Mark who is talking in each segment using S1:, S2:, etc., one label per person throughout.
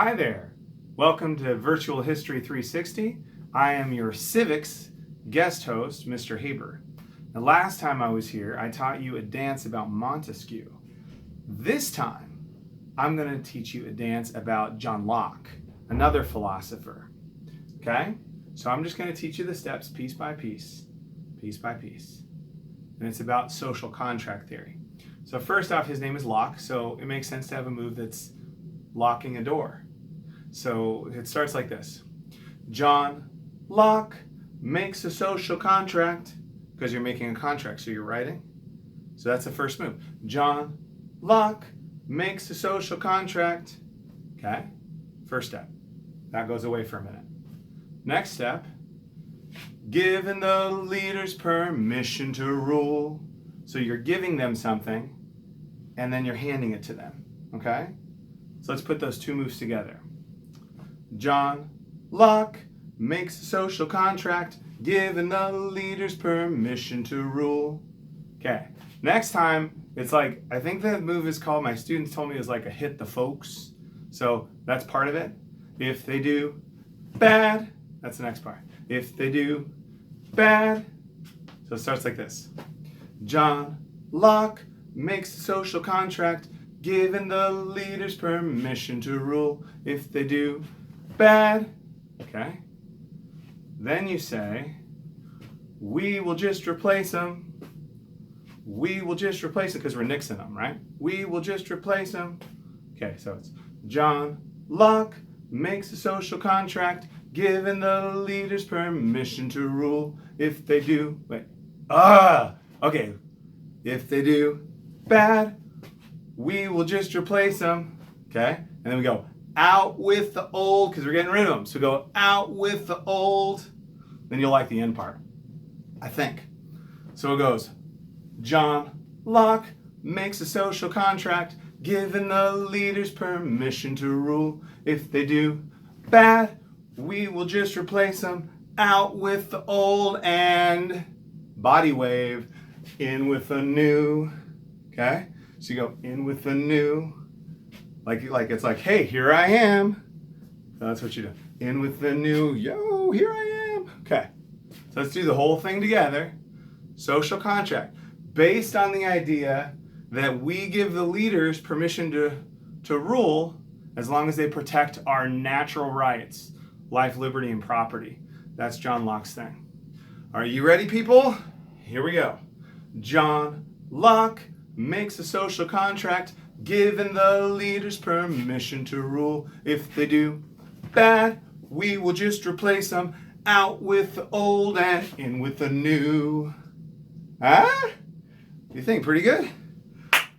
S1: hi there. Welcome to Virtual History 360. I am your civics guest host, Mr. Haber. The last time I was here, I taught you a dance about Montesquieu. This time, I'm going to teach you a dance about John Locke, another philosopher. Okay? So I'm just going to teach you the steps piece by piece, piece by piece. And it's about social contract theory. So first off, his name is Locke, so it makes sense to have a move that's locking a door. So it starts like this. John Locke makes a social contract, because you're making a contract, so you're writing. So that's the first move. John Locke makes a social contract. Okay? First step. That goes away for a minute. Next step. Giving the leaders permission to rule. So you're giving them something, and then you're handing it to them. Okay? So let's put those two moves together. John Locke makes a social contract, giving the leaders permission to rule. Okay, next time, it's like, I think the move is called, my students told me it was like a hit the folks. So that's part of it. If they do bad, that's the next part. If they do bad, so it starts like this. John Locke makes a social contract, giving the leaders permission to rule. If they do bad, okay? Then you say, we will just replace them. We will just replace them, because we're nixing them, right? We will just replace them. Okay, so it's John Locke makes a social contract, giving the leaders permission to rule. If they do, okay. If they do bad, we will just replace them. Okay, and then we go out with the old, because we're getting rid of them. So go out with the old. Then you'll like the end part, I think. So it goes, John Locke makes a social contract, giving the leaders permission to rule. If they do bad, we will just replace them. Out with the old and body wave, in with the new. Okay? So you go in with the new. Like it's like, hey, here I am. So that's what you do. In with the new, yo, here I am. Okay. So let's do the whole thing together. Social contract. Based on the idea that we give the leaders permission to rule as long as they protect our natural rights, life, liberty, and property. That's John Locke's thing. Are you ready, people? Here we go. John Locke makes a social contract, giving the leaders permission to rule. If they do bad, we will just replace them. Out with the old and in with the new. Huh? You think pretty good?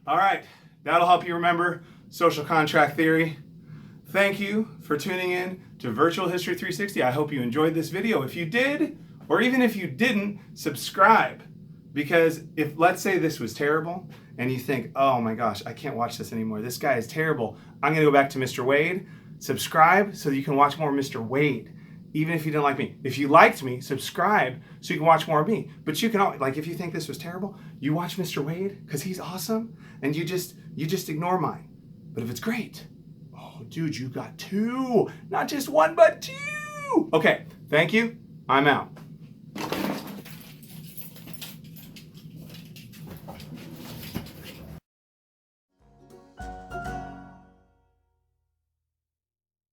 S1: All right, that'll help you remember social contract theory. Thank you for tuning in to Virtual History 360. I hope you enjoyed this video. If you did, or even if you didn't, subscribe. Because if, let's say this was terrible, and you think, oh my gosh, I can't watch this anymore. This guy is terrible. I'm gonna go back to Mr. Wade. Subscribe so that you can watch more Mr. Wade, even if you didn't like me. If you liked me, subscribe so you can watch more of me. But you can, like, if you think this was terrible, you watch Mr. Wade, because he's awesome, and you just ignore mine. But if it's great, oh dude, you got two. Not just one, but two. Okay, thank you. I'm out.